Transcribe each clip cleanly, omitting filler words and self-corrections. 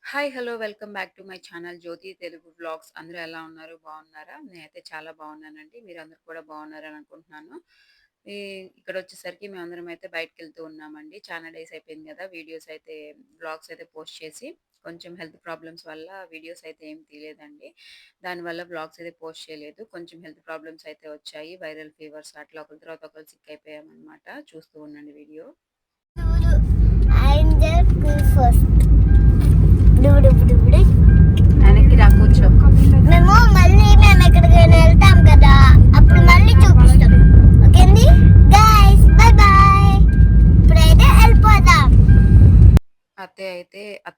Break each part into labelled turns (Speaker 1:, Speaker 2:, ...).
Speaker 1: Hi! Hello! Welcome back to my channel 'Jyothi Telugu vlogs' అందరూ ఎలా ఉన్నారు? బాగున్నారా? నేనైతే చాలా బాగున్నానండి. మీరందరూ కూడా బాగున్నారని అనుకుంటున్నాను. ఈ ఇక్కడొచ్చేసరికి మేమందరం అయితే బయటికెళ్తూ ఉన్నామండి. చాలా డేస్ అయిపోయింది గదా! వీడియోస్ అయితే వ్లాగ్స్ అయితే పోస్ట్ చేసి. కొంచెం హెల్త్ ప్రాబ్లమ్స్ వల్ల వీడియోస్ అయితే ఏమి తీయలేదండి. దానివల్ల వ్లాగ్స్ అయితే పోస్ట్ చేయలేదు. కొంచెం హెల్త్ ప్రాబ్లమ్స్ అయితే వచ్చాయి. వైరల్ ఫీవర్స్ అట్లా ఒకరి తర్వాత ఒకరు సిక్ అయిపోయామనమాట. చూస్తూ ఉండండి video.
Speaker 2: I'm the school first. డుబుడుబుడుబుడు.
Speaker 1: వెనక్కి రా కూర్చో.
Speaker 2: మేము ఎక్కడికైనా వెళ్తాం కదా అప్పుడు మళ్ళీ చూపిస్తాం. ఓకేంది గైస్, బై బాయ్. ఇప్పుడైతే వెళ్ళిపోదాం.
Speaker 1: అత్తయ్య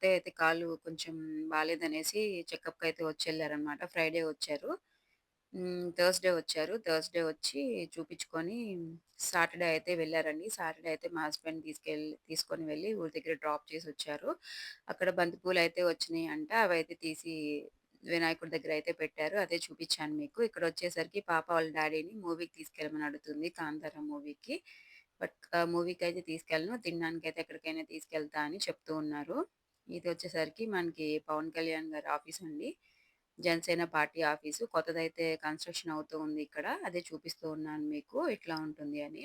Speaker 1: అయితే కాళ్ళు కొంచెం బాలేదనేసి చెకప్‌కయితే వచ్చెళ్లారనమాట. ఫ్రైడే వచ్చారు. థర్స్‌డే వచ్చారు. థర్స్‌డే వచ్చి చూపిచ్చుకొని సాటర్‌డే అయితే వెళ్లారండి. సాటర్‌డే అయితే మా హస్బెండ్ తీసుకొని వెళ్లి ఊరి దగ్గర డ్రాప్ చేసొచ్చారు. అక్కడ బంతిపూలయితే వచ్చినియంట. అవైతే తీసి వినాయకుడి దగ్గరయితే పెట్టారు. అదే చూపిచ్చాను మీకు. ఇక్కడొచ్చేసరికి పాప వాళ్ళ డ్యాడీని మూవీకి తీసుకెళ్ళమని అడుగుతుంది 'కాంతార' మూవీకి. బట్ మూవీకైతే తీసుకెళ్ళను. తినడానికైతే ఎక్కడికైనా తీసుకెళ్తా అని చెప్తూ ఉన్నారు. ఇదొచ్చేసరికి మనకి పవన్ కళ్యాణ్ గారి ఆఫీసండి. Janasena party office. కొత్తదైతే కన్‌స్ట్రక్షన్ అవుతూ ఉంది ఇక్కడ. అదే చూపిస్తూ ఉన్నాను మీకు ఎట్లా ఉంటుంది అని.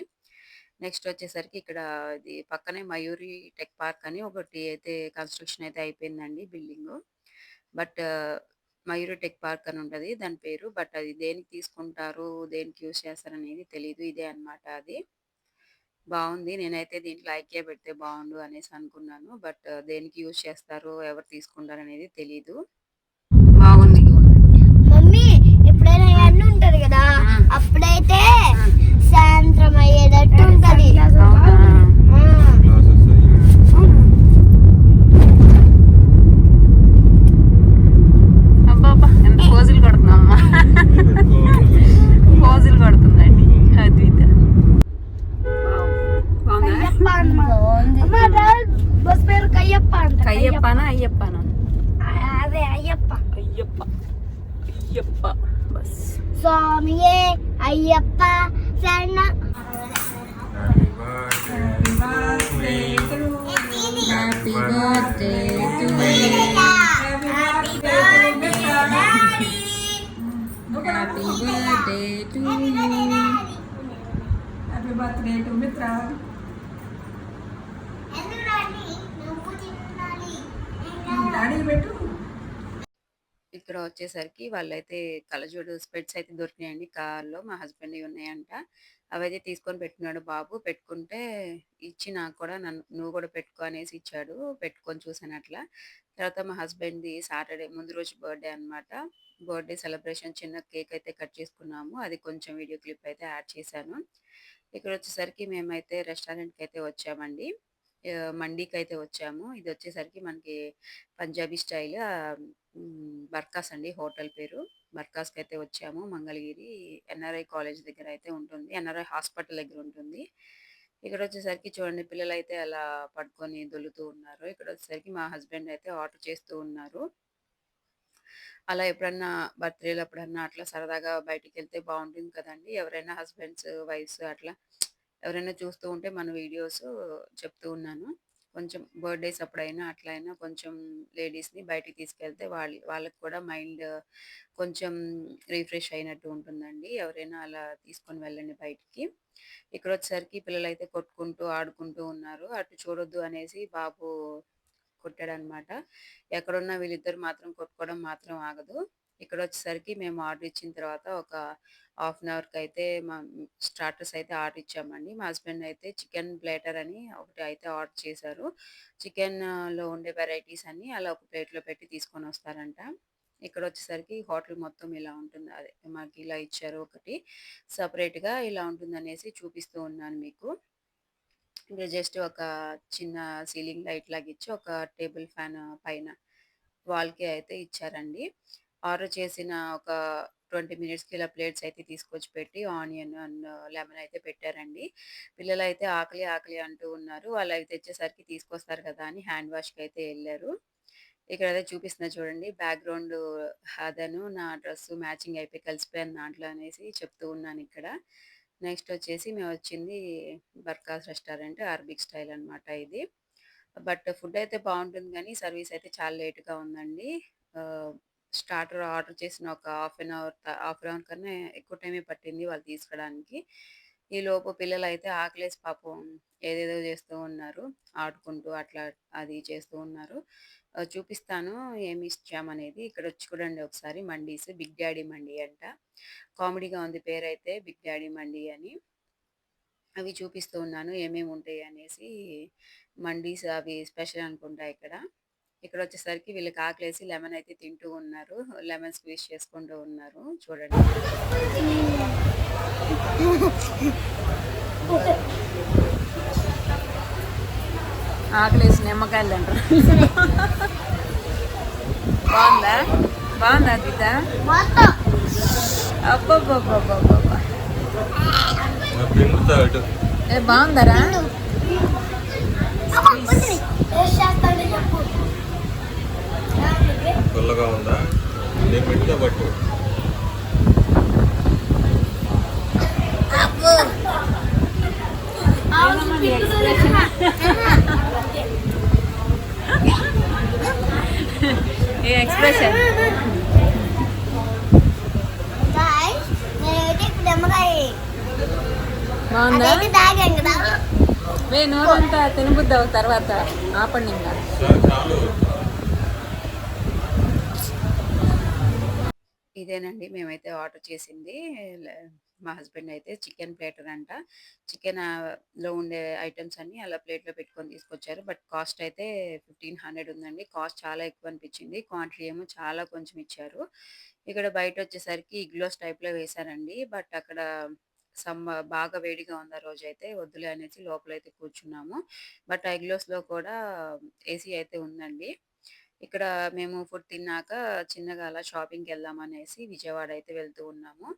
Speaker 1: నెక్స్ట్ వచ్చేసరికి ఇక్కడ ఇది పక్కనే మయూరి టెక్ పార్క్ అని ఒకటి అయితే కన్‌స్ట్రక్షన్ అయితే అయిపోయిందండి building. But Mayuri tech park అని ఉంటది దాని పేరు. బట్ అది దేనికి తీసుకుంటారు, దేనికి యూజ్ చేస్తారనేది తెలీదు. ఇదే అన్నమాట అది. బావుంది. నేనైతే దీంట్లో ఐకియా పెడితే బావుండు అనేసి అనుకున్నాను. బట్ దేనికి యూజ్ చేస్తారో, ఎవరు తీసుకుంటారనేది తెలీదు. బాగుంది.
Speaker 2: మమ్మీ ఎప్పుడైనా
Speaker 1: హ్మ్.
Speaker 2: ఎండ ఉంటది కదా
Speaker 1: హ్మ్.
Speaker 2: అప్పుడైతే
Speaker 1: హ్మ్.
Speaker 2: సాయంత్రం అయ్యేటట్టు ఉంటది.
Speaker 1: అవునా? అబ్బబ్బా! ఎంత పోజులు కొడుతున్నావమ్మా. పోజులు కొడుతుందండి అద్విత. వావ్! బావుందా?
Speaker 2: కయ్యప్ప అమ్మ బస్ పేరు కయ్యప్ప అంట.
Speaker 1: కయ్యప్పనా? అయ్యప్పనా?
Speaker 2: అదే అయ్యప్ప.
Speaker 1: అయ్యప్ప. అయ్యప్ప బస్.
Speaker 2: స్వామియే అయ్యప్ప శరణ.
Speaker 1: Happy birthday to
Speaker 2: happy birthday daddy.
Speaker 1: Happy birthday to
Speaker 3: happy birthday to Mitra. Daddy పెట్టు.
Speaker 1: ఇక్కడ వచ్చేసరికి వాళ్ళైతే కళ్ళజోడు స్పెట్స్ అయితే దొరికినాయండి కార్‌లో. మా హస్బెండ్‌వి ఉన్నాయంట. అవైతే తీసుకొని పెట్టుకున్నాడు బాబు. పెట్టుకుంటే ఇచ్చి నాకు కూడా "నువ్వు కూడా పెట్టుకో" అనేసి ఇచ్చాడు. పెట్టుకొని చూసాను అట్లా. తర్వాత మా హస్బెండ్‌ది సాటర్‌డే ముందు రోజు బర్త్‌డే అన్నమాట. బర్త్‌డే సెలబ్రేషన్ చిన్న కేక్ అయితే కట్ చేసుకున్నాము. అది కొంచెం వీడియో క్లిప్ అయితే యాడ్ చేశాను. ఇక్కడొచ్చేసరికి మేమైతే రెస్టారెంట్‌కైతే వచ్చామండి. మండీకైతే వచ్చాము. ఇదొచ్చేసరికి మనకి పంజాబీ స్టైల్ బర్కాస్ అండి హోటల్ పేరు. బర్కాస్‌కైతే వచ్చాము. మంగళగిరి ఎన్ఆర్ఐ కాలేజ్ దగ్గర అయితే ఉంటుంది. ఎన్ఆర్ఐ హాస్పిటల్ దగ్గర ఉంటుంది. ఇక్కడొచ్చేసరికి చూడండి పిల్లలైతే అలా పడుకొని దొర్లుతూ ఉన్నారు. ఇక్కడొచ్చేసరికి మా హస్బెండ్ అయితే ఆర్డర్ చేస్తూ ఉన్నారు. అలా ఎప్పుడన్నా బర్త్‌డే‌లప్పుడన్నా అట్లా సరదాగా బయటికెళ్తే బావుంటుంది కదండీ! ఎవరైనా హస్బెండ్స్, వైఫ్స్ అట్లా ఎవరైనా చూస్తూ ఉంటే మన వీడియోస్ చెప్తూ ఉన్నాను. కొంచెం బర్త్‌డేస్ అప్పుడైనా అట్లా అయినా కొంచెం లేడీస్‌ని బయటికి తీసుకెళ్తే వాళ్ళకి కూడా మైండ్ కొంచెం రిఫ్రెష్ అయినట్టు ఉంటుందండి. ఎవరైనా అలా తీసుకొని వెళ్ళండి బయటికి. ఇక్కడొచ్చేసరికి పిల్లలైతే కొట్టుకుంటూ, ఆడుకుంటూ ఉన్నారు. అటు చూడొద్దు అనేసి బాబు కొట్టాడనమాట. ఎక్కడున్నా వీళ్ళిద్దరు మాత్రం కొట్టుకోవడం మాత్రం ఆగదు. ఇక్కడొచ్చేసరికి మేము ఆర్డర్ ఇచ్చిన తర్వాత ఒక హాఫ్ అన్ అవర్‌కైతే స్టార్టర్స్ అయితే ఆర్డర్ ఇచ్చామండి. మా హస్బెండ్ అయితే చికెన్ ప్లేటర్ అని ఒకటి అయితే ఆర్డర్ చేశారు. చికెన్‌లో ఉండే వెరైటీస్ అన్నీ అలా ఒక ప్లేట్‌లో పెట్టి తీసుకొనొస్తారంట. ఇక్కడొచ్చేసరికి హోటల్ మొత్తం ఇలా ఉంటుంది. అదే మాకిలా ఇచ్చారు ఒకటి. సెపరేట్‌గా ఇలా ఉంటుందనేసి చూపిస్తూ ఉన్నాను మీకు. ఇంకా జస్ట్ ఒక చిన్న సీలింగ్ లైట్ లాగిచ్చి, ఒక టేబుల్ ఫ్యాన్ పైన వాల్‌కి అయితే ఇచ్చారండి. ఆర్డర్ చేసిన ఒక 20 మినిట్స్‌కి ఇలా ప్లేట్స్ అయితే తీసుకొచ్చి పెట్టి ఆనియన్ అండ్ లెమన్ అయితే పెట్టారండి. పిల్లలైతే ఆకలి, ఆకలి అంటూ ఉన్నారు. వాళ్ళవి తెచ్చేసరికి తీసుకొస్తారు కదా అని హ్యాండ్ వాష్‌కైతే ఎళ్లారు. ఇక్కడైతే చూపిస్తున్నా చూడండి బ్యాక్‌గ్రౌండ్ అదను నా డ్రెస్సు మ్యాచింగ్ అయిపోయి కలిసిపోయాను దాంట్లో అనేసి చెప్తూ ఉన్నానిక్కడ. నెక్స్ట్ వచ్చేసి మేమొచ్చింది బర్కాస్ రెస్టారెంట్ అరబిక్ స్టైల్ అన్నమాట ఇది. బట్ ఫుడ్ అయితే బావుంటుంది గానీ, సర్వీస్ అయితే చాలా లేట్‌గా ఉందండి. ఆహ్, స్టార్టర్ ఆర్డర్ చేసిన ఒక హాఫ్ అన్ అవర్ కన్నా ఎక్కువ టైమే పట్టింది వాళ్ళు తీసుకురాడానికి. ఈలోపు పిల్లలైతే ఆకలేసి పాపం ఏదేదో చేస్తూ ఉన్నారు. ఆడుకుంటూ అట్లా అది చేస్తూ ఉన్నారు. చూపిస్తాను ఏమి ఇచ్చామనేది. ఇక్కడొచ్చి చూడండి ఒకసారి మండీస్. బిగ్ డ్యాడీ మండీ అంట. కామెడీగా ఉంది పేరైతే బిగ్ డ్యాడీ మండీ అని. అవి చూపిస్తూ ఉన్నాను ఏమేమి ఉంటాయి అనేసి. మండీస్ అవి స్పెషల్ అనుకుంటా ఇక్కడ. ఇక్కడొచ్చేసరికి వీళ్ళకి ఆకలేసి లెమన్ అయితే తింటూ ఉన్నారు. లెమన్ స్క్వీజ్ చేసుకుంటూ ఉన్నారు. చూడండి. ఆకలేసి నిమ్మకాయలు తింటారు. బావుందా? బావుందా అద్విత?
Speaker 2: మొత్తం
Speaker 1: అబ్బబ్బబ్బబ్బబ్బబ్బా!
Speaker 4: పిండుతా అటు
Speaker 1: ఏ బావుందరా?
Speaker 2: టేస్ట్ చేస్తాడు చెప్పు.
Speaker 4: పుల్లగా ఉందా నేను పిండుతా పట్టు
Speaker 1: ఏ ఎక్స్‌ప్రెషన్?
Speaker 2: Guys, నేనైతే ఇప్పుడు నిమ్మకాయ
Speaker 1: బావుందా?
Speaker 2: అదైతే తాగాను కదా.
Speaker 1: నోరంతా తినబుద్దవు తర్వాత ఆపండి ఇంకా.
Speaker 4: చాలు
Speaker 1: ఇదేనండి మేమైతే ఆర్డర్ చేసింది. ల మా హస్బెండ్ అయితే చికెన్ ప్లేటర్ అంట. చికెన్ లో ఉండే ఐటెమ్స్ అన్నీ అలా ప్లేట్‌లో పెట్టుకొని తీసుకొచ్చారు. బట్ కాస్ట్ అయితే 1500 ఉందండి. కాస్ట్ చాలా ఎక్కువ అనిపించింది. క్వాంటిటీ ఏమో చాలా కొంచెం ఇచ్చారు. ఇక్కడ బయటొచ్చేసరికి ఇగ్లోస్ టైప్‌లో వేశారండి. బట్ అక్కడ సమ్మ బాగా వేడిగా ఉంది ఆ రోజైతే. వద్దులే అనేసి లోపలైతే కూర్చున్నాము. బట్ ఆ ఇగ్లోస్‌లో కూడా ఏసీ అయితే ఉందండి. ఇక్కడ మేము ఫుడ్ తిన్నాక చిన్నగా అలా షాపింగ్‌కెళ్దామనేసి విజయవాడ అయితే వెళ్తూ ఉన్నాము.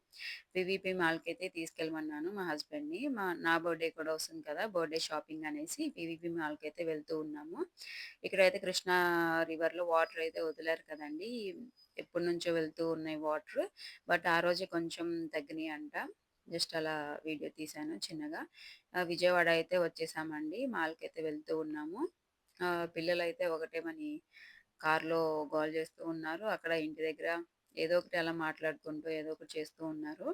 Speaker 1: వివిపి మాల్‌కైతే తీసుకెళ్ళమన్నాను మా హస్బెండ్‌ని. నా బర్త్‌డే కూడా వస్తుంది కదా! బర్త్‌డే షాపింగ్ అనేసి వివిపి మాల్‌కైతే వెళ్తూ ఉన్నాము. ఇక్కడైతే కృష్ణా రివర్‌లో వాటర్ అయితే వదిలారు కదండీ! ఎప్పటినుంచో వెళ్తూ ఉన్నాయి వాటర్. బట్ ఆ రోజే కొంచెం తగ్గినియంట. జస్ట్ అలా వీడియో తీశాను చిన్నగా. విజయవాడ అయితే వచ్చేసామండి. మాల్‌కైతే వెళ్తూ ఉన్నాము. పిల్లలైతే ఒకటేమని కార్‌లో గోల చేస్తూ ఉన్నారు. అక్కడ ఇంటి దగ్గర ఏదో ఒకటి అలా మాట్లాడుకుంటూ ఏదో ఒకటి చేస్తూ ఉన్నారు.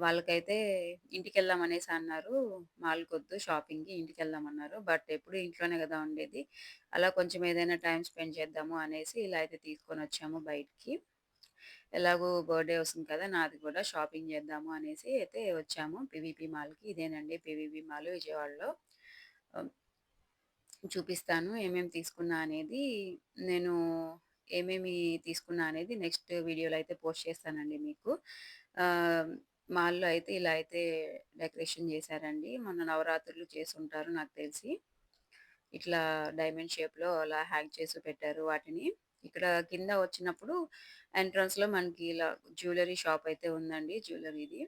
Speaker 1: వాళ్ళకైతే ఇంటికెళ్దాం అనేసి అన్నారు. మాల్‌కొద్దు షాపింగ్‌కి ఇంటికెళ్దామన్నారు. బట్ ఎప్పుడు ఇంట్లోనే గదా ఉండేది. అలా కొంచెం ఏదైనా టైమ్ స్పెండ్ చేద్దాము అనేసి ఇలా అయితే తీసుకొనొచ్చాము బయటికి. ఎలాగో బర్త్‌డే వస్తుంది కదా! నాది కూడా షాపింగ్ చేద్దాము అనేసి అయితే వచ్చాము పీవీపీ మాల్‌కి. ఇదేనండి పీవీపీ మాల్ విజయవాడలో. ఆహ్, చూపిస్తాను ఏమేమి తీసుకున్నా అనేది. నేను ఏమేమి తీసుకున్నా అనేది నెక్స్ట్ వీడియోలో అయితే పోస్ట్ చేస్తానండి మీకు. ఆహ్, మాల్‌లో అయితే ఇలా అయితే డెకరేషన్ చేశారండి. మొన్న నవరాత్రులు చేసుంటారు నాకు తెలిసి. ఇట్లా డైమండ్ షేప్‌లో అలా హ్యాంగ్ చేసి పెట్టారు వాటిని. ఇక్కడ కింద వచ్చినప్పుడు ఎంట్రన్స్‌లో మనకి ఇలా జ్యువెల్లరీ షాప్ అయితే ఉందండి. జ్యువెల్లరీది.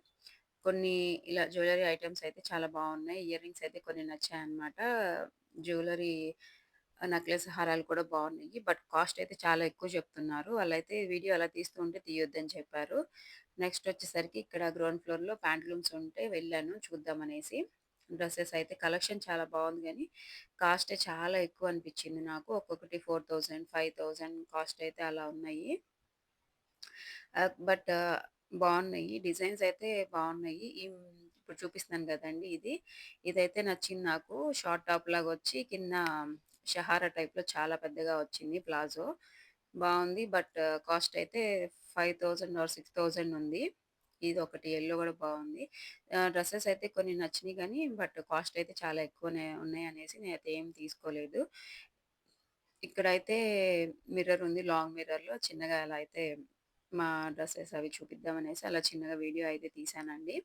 Speaker 1: కొన్ని ఇలా జ్యువెల్లరీ ఐటెమ్స్ అయితే చాలా బావున్నాయి. ఇయర్ రింగ్స్ అయితే కొన్ని నచ్చాయన్నమాట. జ్యువెల్లరీ నెక్లెస్ హారాలు కూడా బావున్నాయి. బట్ కాస్ట్ అయితే చాలా ఎక్కువ చెప్తున్నారు. వాళ్ళైతే వీడియో అలా తీస్తూ ఉంటే తీయొద్దని చెప్పారు. నెక్స్ట్ వచ్చేసరికి ఇక్కడ గ్రౌండ్ ఫ్లోర్‌లో ప్యాంట్లూమ్స్ ఉంటే వెళ్ళాను చూద్దామనేసి. డ్రెసెస్ అయితే కలెక్షన్ చాలా బావుంది గానీ, కాస్టే చాలా ఎక్కువ అనిపిచ్చింది నాకు. ఒక్కొక్కటి 4000, 5000 కాస్ట్ అయితే అలా ఉన్నాయి. బట్ బావున్నాయి. డిజైన్స్ అయితే బావున్నాయి. ఇప్పుడు చూపిస్తున్నాను గదండీ ఇది. ఇదైతే నచ్చింది నాకు. షార్ట్ టాప్ లాగొచ్చి కింద షహారా టైప్‌లో చాలా పెద్దగా వచ్చింది ప్లాజో. బావుంది. బట్ కాస్ట్ అయితే 5000 ఆర్ 6000 ఉంది. ఇదొకటి యెల్లో గూడా బావుంది. డ్రెసెస్ అయితే కొన్ని నచ్చినియి గానీ, బట్ కాస్ట్ అయితే చాలా ఎక్కువనే ఉన్నాయనేసి నేనైతే ఏం తీసుకోలేదు. ఇక్కడైతే మిర్రర్ ఉంది. లాంగ్ మిర్రర్‌లో చిన్నగా అలా అయితే మా డ్రెసెస్ అవి చూపిద్దామనేసి అలా చిన్నగా వీడియో అయితే తీశానండి.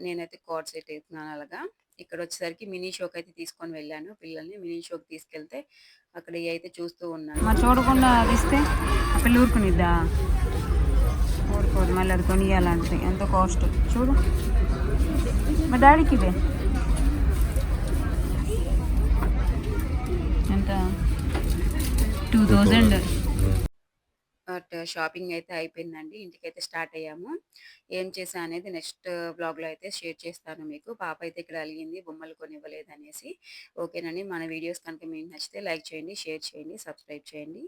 Speaker 1: నేనైతే కార్డ్ సెట్ ఏసుకున్నాను అలాగా. ఇక్కడొచ్చేసరికి మినీ షోకయితే తీసుకొని వెళ్ళాను పిల్లల్ని. మినీ షోకి తీసుకెళ్తే అక్కడ ఇయయితే చూస్తూ ఉన్నాను. మరి చూడకుండా తీస్తే ఆ పిల్ల ఊరుకునిద్దా? ఊరుకోదు. మళ్ళీ అది కొనియాలంటది. ఎంతో కాస్ట్ చూడు. మా డాడీకి ఇదే. ఎంత? 2000. బట్ షాపింగ్ అయితే అయిపోయిందండి. ఇంటికైతే స్టార్ట్ అయ్యాము. ఏం చేశా అనేది నెక్స్ట్ వ్లాగ్‌లో అయితే షేర్ చేస్తాను మీకు. పాప అయితే ఇక్కడ అలిగింది బొమ్మలు కొనివ్వలేదనేసి. ఓకేనండి. మన వీడియోస్ కనుక మీకు నచ్చితే లైక్ చేయండి, షేర్ చేయండి, సబ్స్క్రైబ్ చేయండి.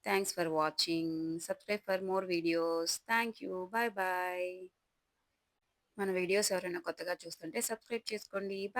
Speaker 1: Thanks for watching. Subscribe for more videos. Thank you. Bye bye. మన వీడియోస్ ఎవరైనా కొత్తగా చూస్తుంటే సబ్స్క్రైబ్ చేసుకోండి. బాయ్.